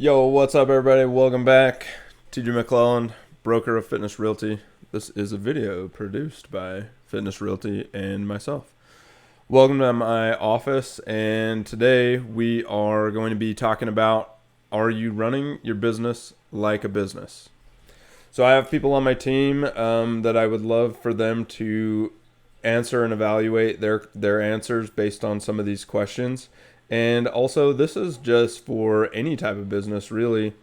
Yo, what's up, everybody? Welcome back. TJ McClellan, broker of Fitness Realty. This is a video produced by Fitness Realty and myself. Welcome to my office, and today we are going to be talking about, are you running your business like a business? So I have people on my team that I would love for them to answer and evaluate their answers based on some of these questions. And also, this is just for any type of business, really,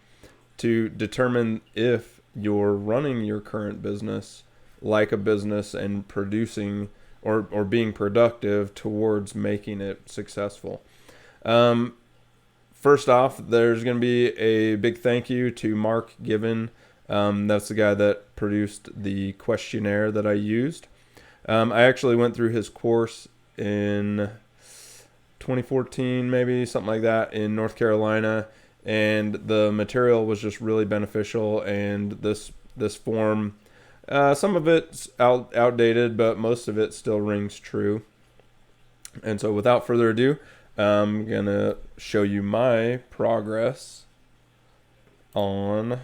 to determine if you're running your current business like a business and producing or being productive towards making it successful. First off, there's going to be a big thank you to Mark Given. That's the guy that produced the questionnaire that I used. I actually went through his course in 2014, maybe something like that, in North Carolina, and the material was just really beneficial. And this form, some of it's outdated, but most of it still rings true. And so, without further ado, I'm gonna show you my progress on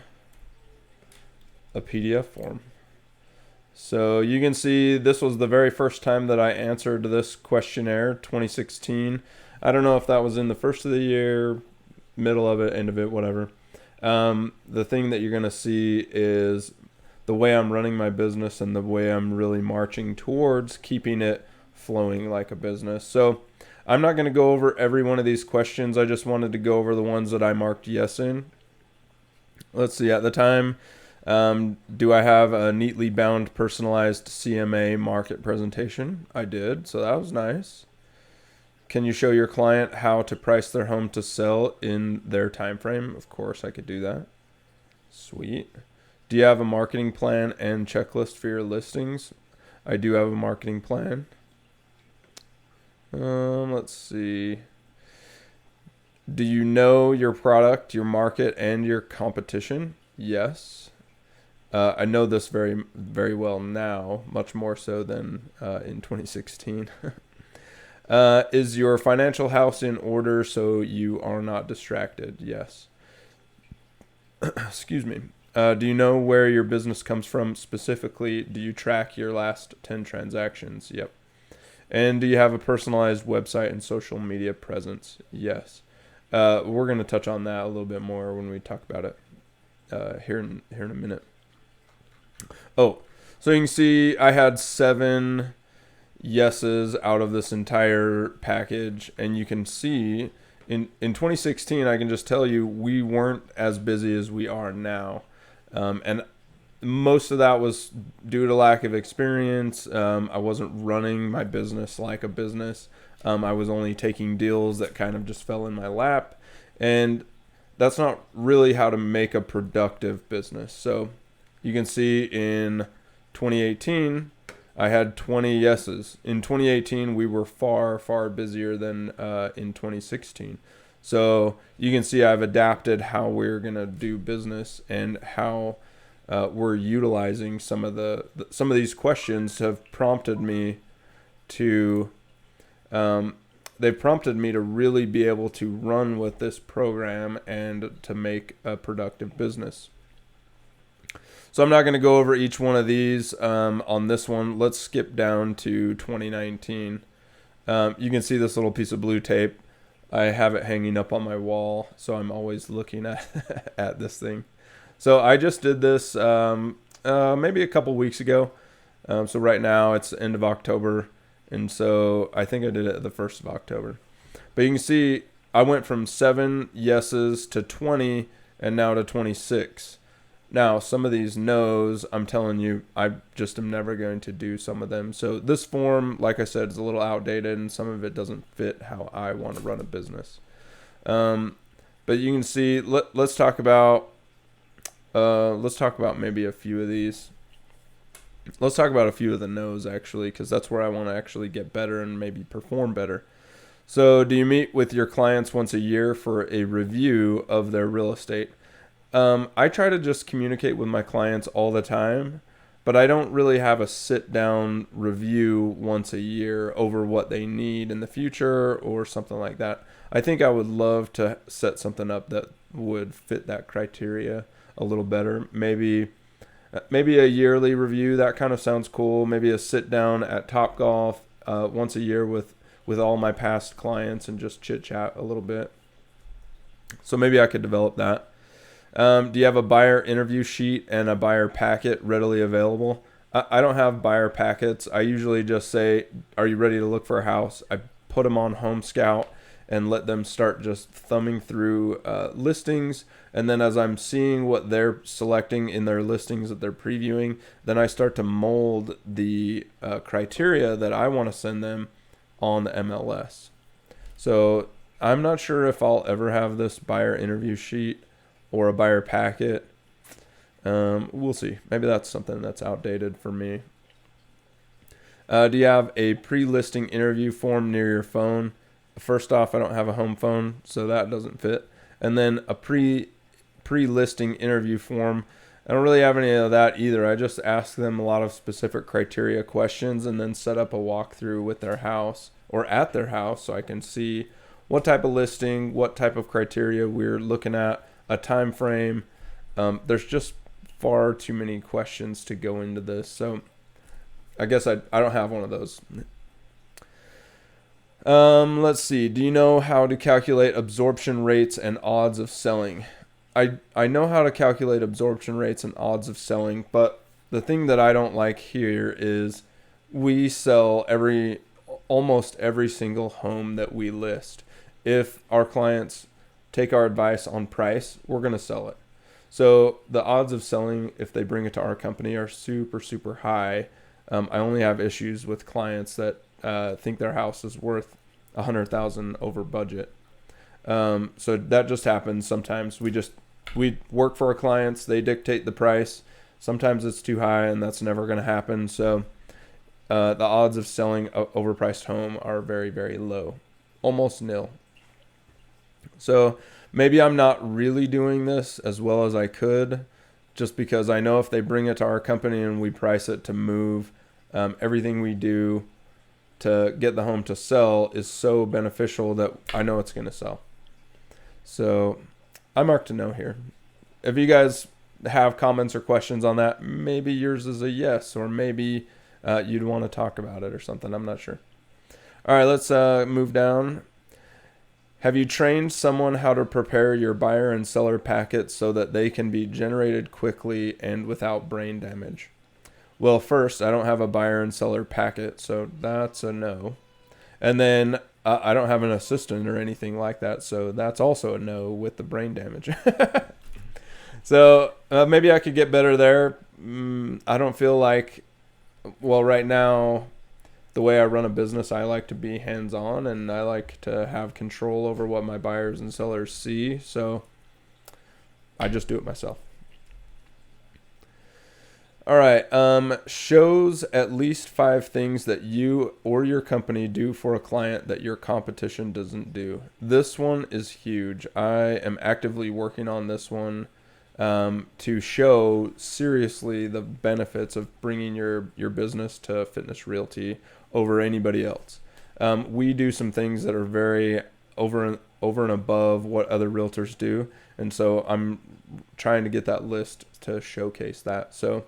a PDF form. So you can see this was the very first time that I answered this questionnaire, 2016. I don't know if that was in the first of the year, middle of it, end of it, whatever. The thing that you're going to see is the way I'm running my business and the way I'm really marching towards keeping it flowing like a business. So I'm not going to go over every one of these questions. I just wanted to go over the ones that I marked yes in. Let's see, at the time, do I have a neatly bound personalized CMA market presentation? I did, so that was nice. Can you show your client how to price their home to sell in their time frame? Of course, I could do that. Sweet. Do you have a marketing plan and checklist for your listings? I do have a marketing plan. Let's see. Do you know your product, your market, and your competition? Yes. I know this very, very well now, much more so than in 2016. Is your financial house in order so you are not distracted? Yes. Excuse me. Do you know where your business comes from specifically? Do you track your last 10 transactions? Yep. And do you have a personalized website and social media presence? Yes. We're going to touch on that a little bit more when we talk about it here in a minute. Oh, so you can see I had 7 yeses out of this entire package, and you can see in 2016, I can just tell you we weren't as busy as we are now, and most of that was due to lack of experience. I wasn't running my business like a business. I was only taking deals that kind of just fell in my lap, and that's not really how to make a productive business. So you can see in 2018, I had 20 yeses. In 2018, we were far, far busier than in 2016. So you can see I've adapted how we're going to do business and how we're utilizing some of these questions have prompted me to they've prompted me to really be able to run with this program and to make a productive business. So I'm not going to go over each one of these on this one. Let's skip down to 2019. You can see this little piece of blue tape. I have it hanging up on my wall, so I'm always looking at at this thing. So I just did this maybe a couple weeks ago. So right now it's end of October, and so I think I did it the 1st of October. But you can see I went from 7 yeses to 20 and now to 26. Now, some of these no's, I'm telling you, I just am never going to do some of them. So this form, like I said, is a little outdated, and some of it doesn't fit how I want to run a business. But you can see, let's talk about maybe a few of these. Let's talk about a few of the no's, actually, because that's where I want to actually get better and maybe perform better. So do you meet with your clients once a year for a review of their real estate? I try to just communicate with my clients all the time. but I don't really have a sit down review once a year over what they need in the future or something like that. I think I would love to set something up that would fit that criteria a little better. Maybe a yearly review, that kind of sounds cool. Maybe a sit down at Topgolf once a year with all my past clients and just chit chat a little bit. So maybe I could develop that. Do you have a buyer interview sheet and a buyer packet readily available? I don't have buyer packets. I usually just say, are you ready to look for a house? I put them on Home Scout and let them start just thumbing through listings. And then as I'm seeing what they're selecting in their listings that they're previewing, then I start to mold the criteria that I want to send them on the MLS. So I'm not sure if I'll ever have this buyer interview sheet or a buyer packet. We'll see. Maybe that's something that's outdated for me. Do you have a pre-listing interview form near your phone? First off, I don't have a home phone, so that doesn't fit. And then a pre-listing interview form, I don't really have any of that either. I just ask them a lot of specific criteria questions and then set up a walkthrough with their house or at their house so I can see what type of listing, what type of criteria we're looking at, a time frame. There's just far too many questions to go into this, so I guess I don't have one of those. Let's see. Do you know how to calculate absorption rates and odds of selling? I know how to calculate absorption rates and odds of selling, but the thing that I don't like here is we sell almost every single home that we list. If our clients take our advice on price, we're going to sell it. So the odds of selling, if they bring it to our company, are super, super high. I only have issues with clients that think their house is worth $100,000 over budget. So that just happens sometimes. We work for our clients. They dictate the price. Sometimes it's too high, and that's never going to happen. So the odds of selling an overpriced home are very, very low, almost nil. So maybe I'm not really doing this as well as I could, just because I know if they bring it to our company and we price it to move, everything we do to get the home to sell is so beneficial that I know it's going to sell. So I marked a no here. If you guys have comments or questions on that, maybe yours is a yes, or maybe you'd want to talk about it or something. I'm not sure. All right, let's move down. Have you trained someone how to prepare your buyer and seller packets so that they can be generated quickly and without brain damage? Well, first, I don't have a buyer and seller packet, so that's a no. And then I don't have an assistant or anything like that, so that's also a no with the brain damage. So maybe I could get better there. I don't feel like, well, right now, the way I run a business, I like to be hands-on and I like to have control over what my buyers and sellers see. So I just do it myself. All right. Shows at least 5 things that you or your company do for a client that your competition doesn't do. This one is huge. I am actively working on this one to show seriously the benefits of bringing your business to Fitness Realty over anybody else. We do some things that are very over and above what other realtors do, and so I'm trying to get that list to showcase that. So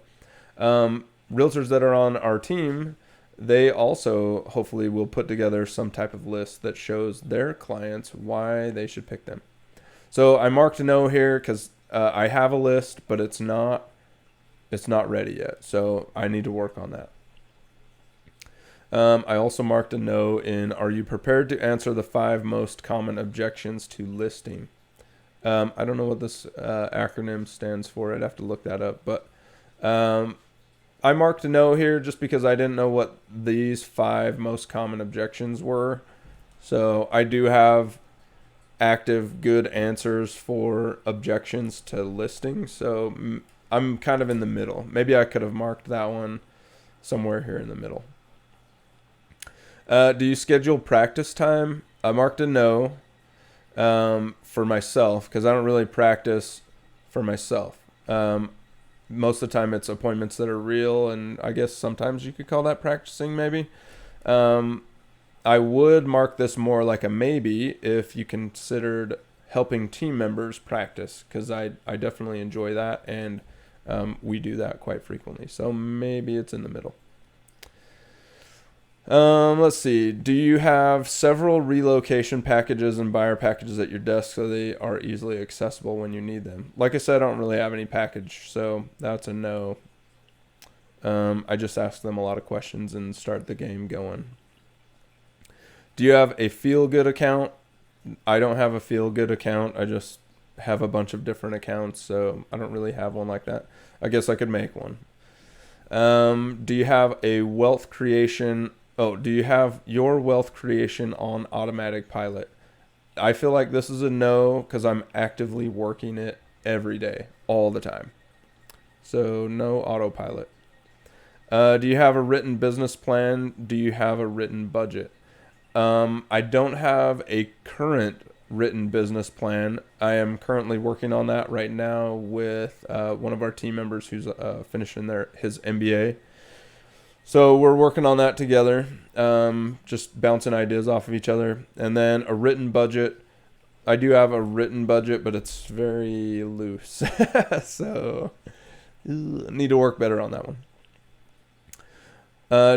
realtors that are on our team, they also hopefully will put together some type of list that shows their clients why they should pick them. So I marked a no here because I have a list, but it's not ready yet. So I need to work on that. I also marked a no in, are you prepared to answer the 5 most common objections to listing? I don't know what this acronym stands for. I'd have to look that up. But I marked a no here just because I didn't know what these 5 most common objections were. So I do have active good answers for objections to listing. So I'm kind of in the middle. Maybe I could have marked that one somewhere here in the middle. Do you schedule practice time? I marked a no for myself because I don't really practice for myself. most of the time it's appointments that are real, and I guess sometimes you could call that practicing maybe. I would mark this more like a maybe if you considered helping team members practice, because I definitely enjoy that, and we do that quite frequently. So maybe it's in the middle. Let's see. Do you have several relocation packages and buyer packages at your desk so they are easily accessible when you need them? Like I said, I don't really have any package, so that's a no. I just ask them a lot of questions and start the game going. Do you have a feel-good account? I don't have a feel-good account. I just have a bunch of different accounts, so I don't really have one like that. I guess I could make one. Do you have a wealth creation? Oh, do you have your wealth creation on automatic pilot? I feel like this is a no because I'm actively working it every day, all the time. So no autopilot. Do you have a written business plan? Do you have a written budget? I don't have a current written business plan. I am currently working on that right now with one of our team members who's finishing his MBA. So we're working on that together, just bouncing ideas off of each other. And then a written budget. I do have a written budget, but it's very loose. So I need to work better on that one.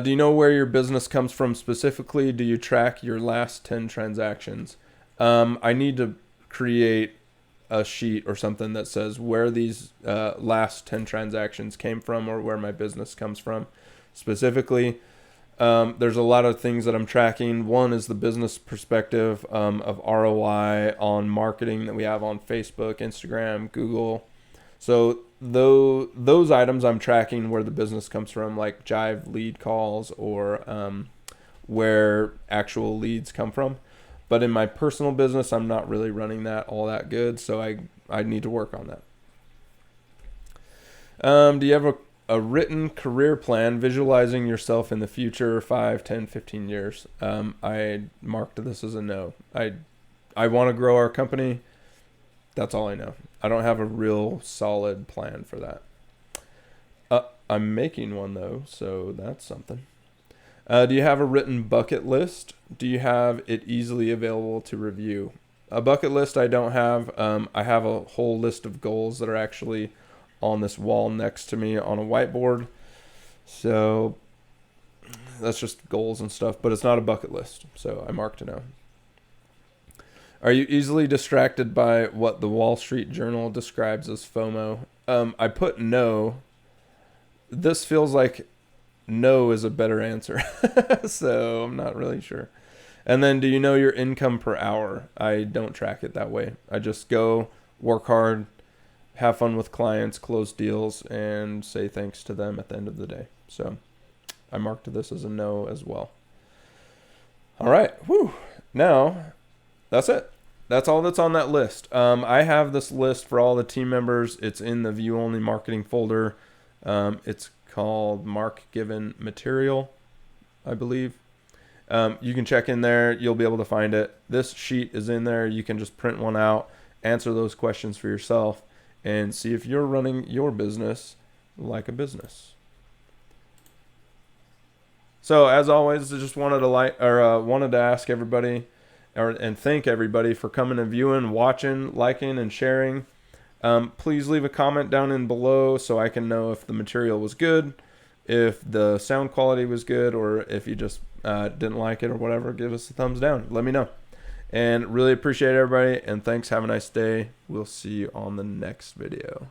Do you know where your business comes from specifically? Do you track your last 10 transactions? I need to create a sheet or something that says where these last 10 transactions came from, or where my business comes from specifically. There's a lot of things that I'm tracking. One is the business perspective of ROI on marketing that we have on Facebook, Instagram, Google. So those items I'm tracking where the business comes from, like Jive lead calls, or where actual leads come from. But in my personal business, I'm not really running that all that good, so I need to work on that. Do you have a written career plan visualizing yourself in the future 5, 10, 15 years? I marked this as a no. I want to grow our company. That's all I know. I don't have a real solid plan for that. I'm making one though, so that's something. Do you have a written bucket list? Do you have it easily available to review? A bucket list I don't have. I have a whole list of goals that are actually on this wall next to me on a whiteboard. So that's just goals and stuff, but it's not a bucket list. So I marked a no. Are you easily distracted by what the Wall Street Journal describes as FOMO? I put no. This feels like no is a better answer. So I'm not really sure. And then, do you know your income per hour? I don't track it that way. I just go work hard, have fun with clients, close deals, and say thanks to them at the end of the day. So I marked this as a no as well. All right. Whew. Now, that's it. That's all that's on that list. I have this list for all the team members. It's in the view only marketing folder. It's called Mark Given Material, I believe. You can check in there. You'll be able to find it. This sheet is in there. You can just print one out, answer those questions for yourself, and see if you're running your business like a business. So as always, I just wanted to ask everybody, and thank everybody for coming and viewing, watching, liking, and sharing. Please leave a comment down in below so I can know if the material was good, if the sound quality was good, or if you just didn't like it or whatever. Give us a thumbs down. Let me know. And really appreciate everybody, and thanks. Have a nice day. We'll see you on the next video.